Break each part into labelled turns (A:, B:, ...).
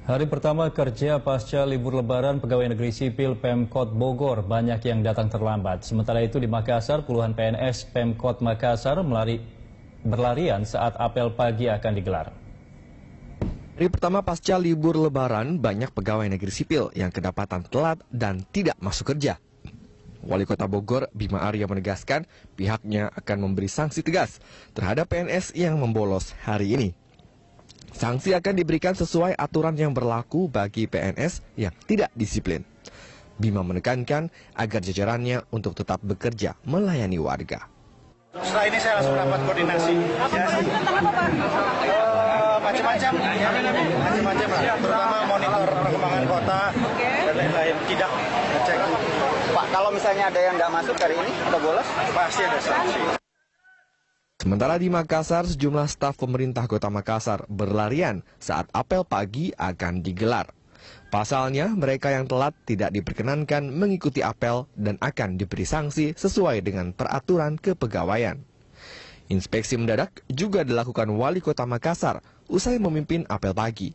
A: Hari pertama kerja pasca libur lebaran pegawai negeri sipil Pemkot Bogor banyak yang datang terlambat. Sementara itu di Makassar, puluhan PNS Pemkot Makassar berlarian saat apel pagi akan digelar.
B: Hari pertama pasca libur lebaran, banyak pegawai negeri sipil yang kedapatan telat dan tidak masuk kerja. Wali Kota Bogor, Bima Arya menegaskan pihaknya akan memberi sanksi tegas terhadap PNS yang membolos hari ini. Sanksi akan diberikan sesuai aturan yang berlaku bagi PNS yang tidak disiplin. Bima menekankan agar jajarannya untuk tetap bekerja melayani warga.
C: Setelah ini saya langsung dapat koordinasi. Macam-macam lah, terutama monitor perkembangan kota dan lain-lain. Tidak ngecek.
D: Pak, kalau misalnya ada yang nggak masuk hari ini atau bolos,
C: pasti ada sanksi.
B: Sementara di Makassar, sejumlah staf pemerintah Kota Makassar berlarian saat apel pagi akan digelar. Pasalnya, mereka yang telat tidak diperkenankan mengikuti apel dan akan diberi sanksi sesuai dengan peraturan kepegawaian. Inspeksi mendadak juga dilakukan Wali Kota Makassar usai memimpin apel pagi.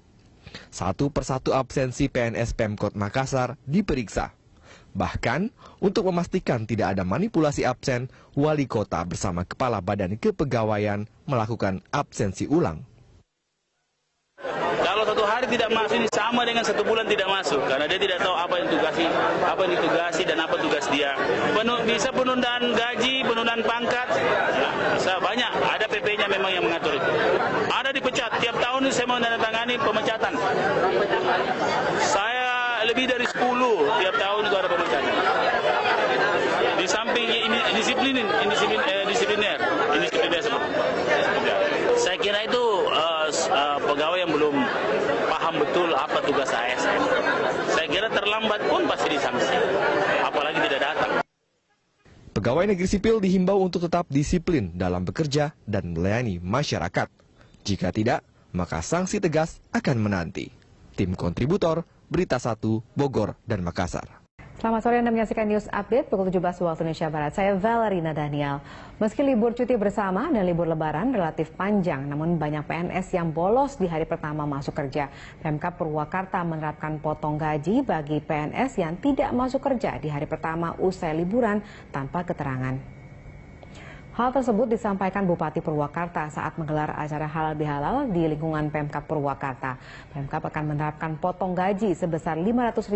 B: Satu persatu absensi PNS Pemkot Makassar diperiksa. Bahkan, untuk memastikan tidak ada manipulasi absen, Wali Kota bersama Kepala Badan Kepegawaian melakukan absensi ulang.
E: Kalau satu hari tidak masuk ini sama dengan 1 bulan tidak masuk, karena dia tidak tahu apa yang ditugasi dan apa tugas dia. Bisa penundaan gaji, penundaan pangkat, bisa banyak. Ada PP-nya memang yang mengatur itu. Ada dipecat, tiap tahun saya menandatangani pemecatan. Saya lebih dari 10 tiap tahun itu ada pemecatan. Di samping disipliner. Saya kira itu pegawai yang belum paham betul apa tugas ASN. Saya kira terlambat pun pasti disanksi, apalagi tidak datang.
B: Pegawai negeri sipil dihimbau untuk tetap disiplin dalam bekerja dan melayani masyarakat. Jika tidak, maka sanksi tegas akan menanti. Tim kontributor Berita 1, Bogor dan Makassar.
F: Selamat sore, Anda menyaksikan News Update pukul 17 waktu Indonesia Barat. Saya Valerina Daniel. Meski libur cuti bersama dan libur lebaran relatif panjang, namun banyak PNS yang bolos di hari pertama masuk kerja. Pemkab Purwakarta menerapkan potong gaji bagi PNS yang tidak masuk kerja di hari pertama usai liburan tanpa keterangan. Hal tersebut disampaikan Bupati Purwakarta saat menggelar acara halal bihalal di lingkungan Pemkab Purwakarta. Pemkab akan menerapkan potong gaji sebesar Rp500.000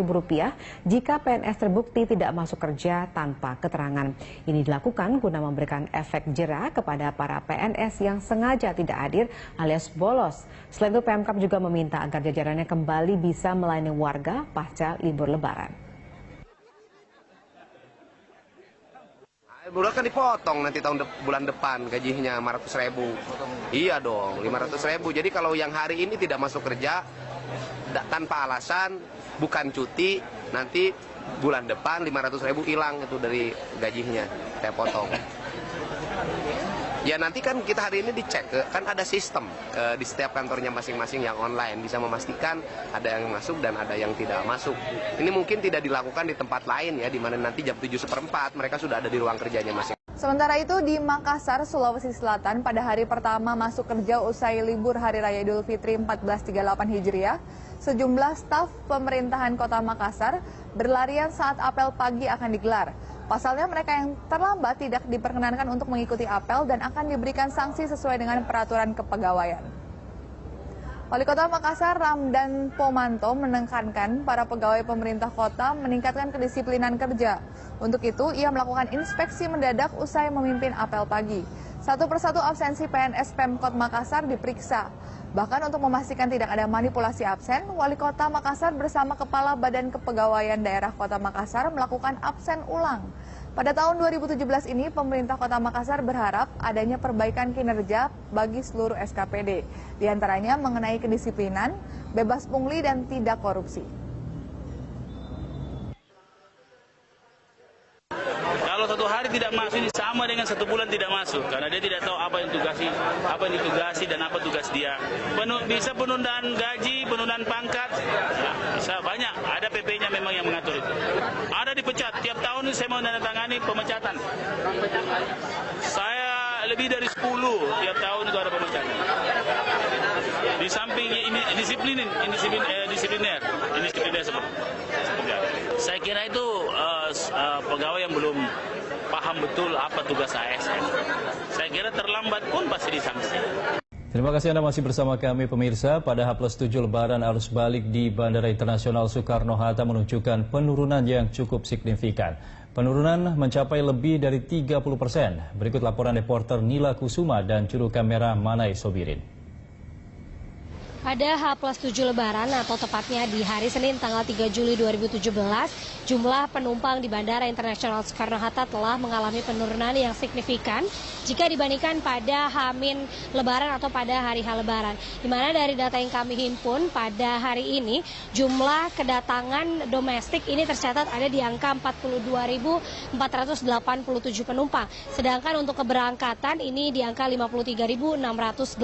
F: jika PNS terbukti tidak masuk kerja tanpa keterangan. Ini dilakukan guna memberikan efek jera kepada para PNS yang sengaja tidak hadir alias bolos. Selain itu, Pemkab juga meminta agar jajarannya kembali bisa melayani warga pasca libur lebaran.
G: Bulan kan dipotong nanti bulan depan gajinya 500.000. Iya dong, 500.000. Jadi kalau yang hari ini tidak masuk kerja tanpa alasan, bukan cuti, nanti bulan depan 500.000 hilang itu dari gajinya, saya potong. Ya nanti kan kita hari ini dicek, kan ada sistem di setiap kantornya masing-masing yang online, bisa memastikan ada yang masuk dan ada yang tidak masuk. Ini mungkin tidak dilakukan di tempat lain ya, di mana nanti jam 7:04 mereka sudah ada di ruang kerjanya masing-masing.
H: Sementara itu di Makassar, Sulawesi Selatan pada hari pertama masuk kerja usai libur Hari Raya Idul Fitri 1438 Hijriah, sejumlah staf pemerintahan Kota Makassar berlarian saat apel pagi akan digelar. Pasalnya mereka yang terlambat tidak diperkenankan untuk mengikuti apel dan akan diberikan sanksi sesuai dengan peraturan kepegawaian. Wali Kota Makassar Ramdan Pomanto menekankan para pegawai pemerintah kota meningkatkan kedisiplinan kerja. Untuk itu, ia melakukan inspeksi mendadak usai memimpin apel pagi. Satu persatu absensi PNS Pemkot Makassar diperiksa. Bahkan untuk memastikan tidak ada manipulasi absen, Wali Kota Makassar bersama Kepala Badan Kepegawaian Daerah Kota Makassar melakukan absen ulang. Pada tahun 2017 ini, pemerintah Kota Makassar berharap adanya perbaikan kinerja bagi seluruh SKPD. Di antaranya mengenai kedisiplinan, bebas pungli, dan tidak korupsi.
E: Kalau satu hari tidak masuk ini sama dengan 1 bulan tidak masuk, karena dia tidak tahu apa yang ditugasi dan apa tugas dia. Bisa penundaan gaji, penundaan pangkat, bisa banyak. Ada PP-nya memang yang mengatur itu. Ada dipecat, tiap tahun saya menandatangani pemecatan. Saya lebih dari 10 tiap tahun itu ada pemecahan. Di samping ini disipliner seperti. Saya kira itu pegawai yang belum paham betul apa tugas ASN. Saya kira terlambat pun pasti disanksi.
A: Terima kasih Anda masih bersama kami pemirsa. Pada H+7 Lebaran, arus balik di Bandara Internasional Soekarno-Hatta menunjukkan penurunan yang cukup signifikan. Penurunan mencapai lebih dari 30%. Berikut laporan reporter Nila Kusuma dan juru kamera Manai Sobirin.
I: Pada H+7 Lebaran atau tepatnya di hari Senin tanggal 3 Juli 2017, jumlah penumpang di Bandara Internasional Soekarno-Hatta telah mengalami penurunan yang signifikan jika dibandingkan pada H- Lebaran atau pada hari H Lebaran. Di mana dari data yang kami himpun pada hari ini, jumlah kedatangan domestik ini tercatat ada di angka 42.487 penumpang. Sedangkan untuk keberangkatan ini di angka 53.686.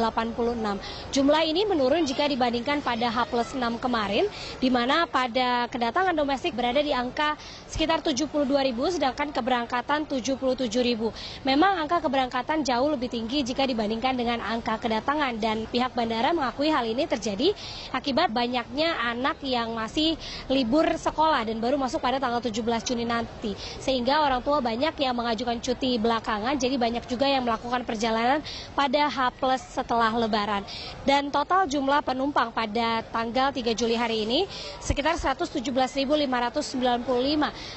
I: Jumlah ini menurun jika dibandingkan pada H+6 kemarin, di mana pada kedatangan domestik berada di angka sekitar 72.000, sedangkan keberangkatan 77.000. Memang angka keberangkatan jauh lebih tinggi jika dibandingkan dengan angka kedatangan, dan pihak bandara mengakui hal ini terjadi akibat banyaknya anak yang masih libur sekolah dan baru masuk pada tanggal 17 Juni nanti. Sehingga orang tua banyak yang mengajukan cuti belakangan, jadi banyak juga yang melakukan perjalanan pada H+ setelah Lebaran. Dan total jumlah penumpang pada tanggal 3 Juli hari ini sekitar 117.595,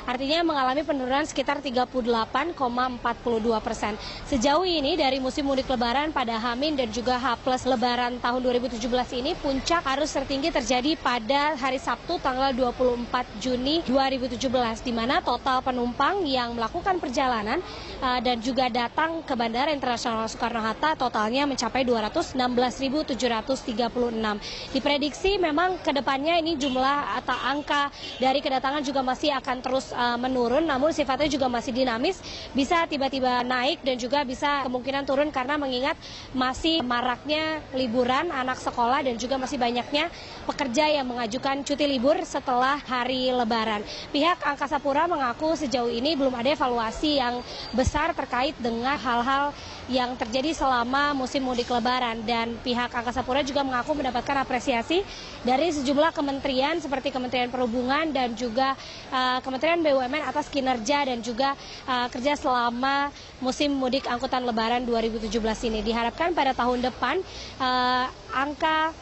I: artinya mengalami penurunan sekitar 38,42%. Sejauh ini dari musim mudik Lebaran pada H- dan juga H+ Lebaran tahun 2017 ini, puncak arus tertinggi terjadi pada hari Sabtu tanggal 24 Juni 2017, di mana total penumpang yang melakukan perjalanan dan juga datang ke Bandara Internasional Soekarno-Hatta totalnya mencapai 216.736. Diprediksi memang ke depannya ini jumlah atau angka dari kedatangan juga masih akan terus menurun, namun sifatnya juga masih dinamis, bisa tiba-tiba naik dan juga bisa kemungkinan turun karena mengingat masih maraknya liburan anak sekolah dan juga masih banyaknya pekerja yang mengajukan cuti libur setelah hari Lebaran. Pihak Angkasa Pura mengaku sejauh ini belum ada evaluasi yang besar terkait dengan hal-hal yang terjadi selama musim mudik Lebaran, dan pihak Angkasa Pura juga mengaku mendapatkan apresiasi dari sejumlah kementerian seperti Kementerian Perhubungan dan juga Kementerian BUMN atas kinerja dan juga kerja selama musim mudik angkutan Lebaran 2017 ini. Diharapkan pada tahun depan angka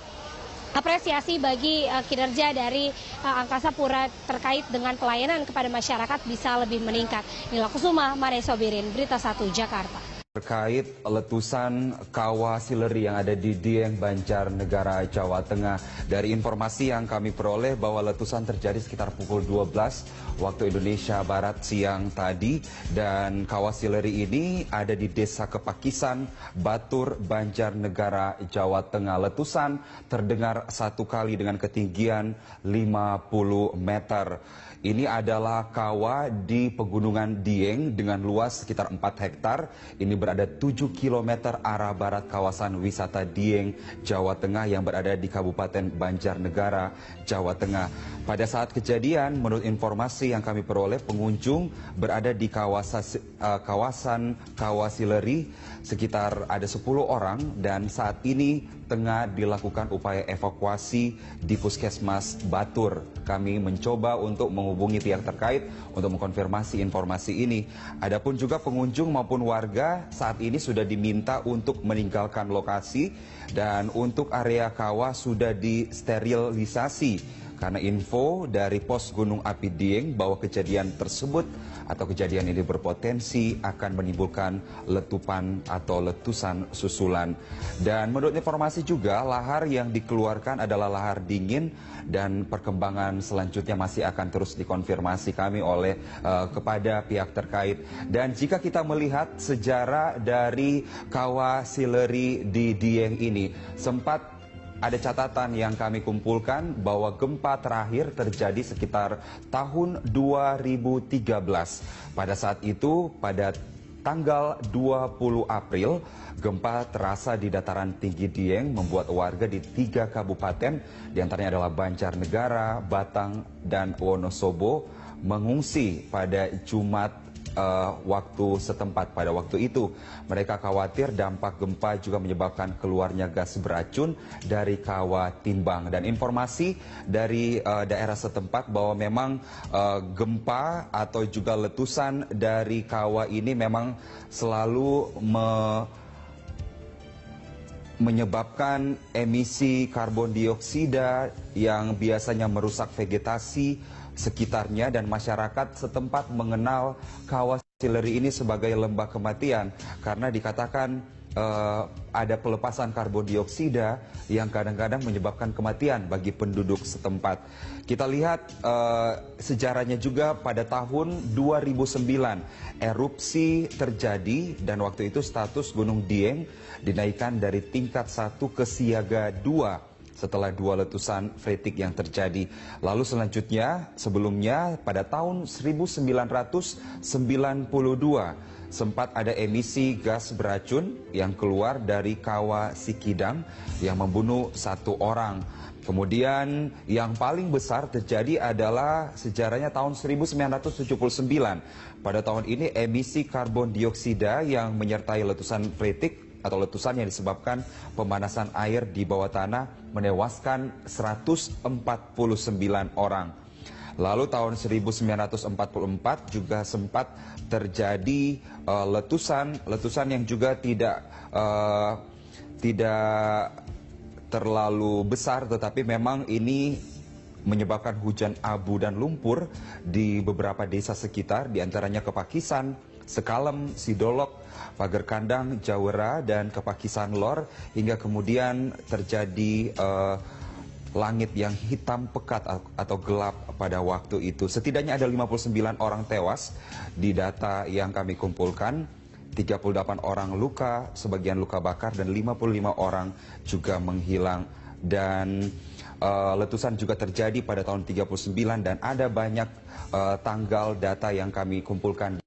I: apresiasi bagi kinerja dari Angkasa Pura terkait dengan pelayanan kepada masyarakat bisa lebih meningkat. Nila Kusuma, Manai Sobirin, Berita 1 Jakarta.
J: Terkait letusan kawah sileri yang ada di Dieng, Banjarnegara, Jawa Tengah. Dari informasi yang kami peroleh bahwa letusan terjadi sekitar pukul 12 waktu Indonesia Barat siang tadi, dan kawah sileri ini ada di Desa Kepakisan, Batur, Banjarnegara, Jawa Tengah. Letusan terdengar satu kali dengan ketinggian 50 meter. Ini adalah kawah di Pegunungan Dieng dengan luas sekitar 4 hektar. Ini berada 7 km arah barat kawasan wisata Dieng, Jawa Tengah yang berada di Kabupaten Banjarnegara, Jawa Tengah. Pada saat kejadian, menurut informasi yang kami peroleh, pengunjung berada di kawasan Kawah Sileri, sekitar ada 10 orang, dan saat ini tengah dilakukan upaya evakuasi di Puskesmas Batur. Kami mencoba untuk menghubungi pihak terkait untuk mengkonfirmasi informasi ini. Adapun juga pengunjung maupun warga saat ini sudah diminta untuk meninggalkan lokasi, dan untuk area kawah sudah disterilisasi. Karena info dari Pos Gunung Api Dieng bahwa kejadian tersebut atau kejadian ini berpotensi akan menimbulkan letupan atau letusan susulan. Dan menurut informasi juga, lahar yang dikeluarkan adalah lahar dingin, dan perkembangan selanjutnya masih akan terus dikonfirmasi kami oleh kepada pihak terkait. Dan jika kita melihat sejarah dari kawah sileri di Dieng ini, sempat ada catatan yang kami kumpulkan bahwa gempa terakhir terjadi sekitar tahun 2013. Pada saat itu, pada tanggal 20 April, gempa terasa di dataran tinggi Dieng, membuat warga di 3 kabupaten, diantaranya adalah Banjarnegara, Batang, dan Wonosobo, mengungsi pada Jumat waktu setempat pada waktu itu. Mereka khawatir dampak gempa juga menyebabkan keluarnya gas beracun dari kawah timbang. Dan informasi dari daerah setempat bahwa memang gempa atau juga letusan dari kawah ini memang selalu menyebabkan emisi karbon dioksida yang biasanya merusak vegetasi sekitarnya, dan masyarakat setempat mengenal kawah Sileri ini sebagai lembah kematian karena dikatakan ada pelepasan karbon dioksida yang kadang-kadang menyebabkan kematian bagi penduduk setempat. Kita lihat sejarahnya juga pada tahun 2009 erupsi terjadi dan waktu itu status Gunung Dieng dinaikkan dari tingkat 1 ke siaga 2 setelah 2 letusan freatik yang terjadi. Lalu selanjutnya, sebelumnya pada tahun 1992 sempat ada emisi gas beracun yang keluar dari kawah Sikidang yang membunuh 1 orang. Kemudian yang paling besar terjadi adalah sejarahnya tahun 1979. Pada tahun ini emisi karbon dioksida yang menyertai letusan freatik atau letusan yang disebabkan pemanasan air di bawah tanah menewaskan 149 orang. Lalu tahun 1944 juga sempat terjadi letusan yang juga tidak terlalu besar, tetapi memang ini menyebabkan hujan abu dan lumpur di beberapa desa sekitar, diantaranya Kepakisan, Sekalem, Sidolok, Pager Kandang, Jawera, dan Kepakisan Lor, hingga kemudian terjadi langit yang hitam pekat atau gelap pada waktu itu. Setidaknya ada 59 orang tewas di data yang kami kumpulkan, 38 orang luka, sebagian luka bakar, dan 55 orang juga menghilang. Dan letusan juga terjadi pada tahun 39 dan ada banyak tanggal data yang kami kumpulkan.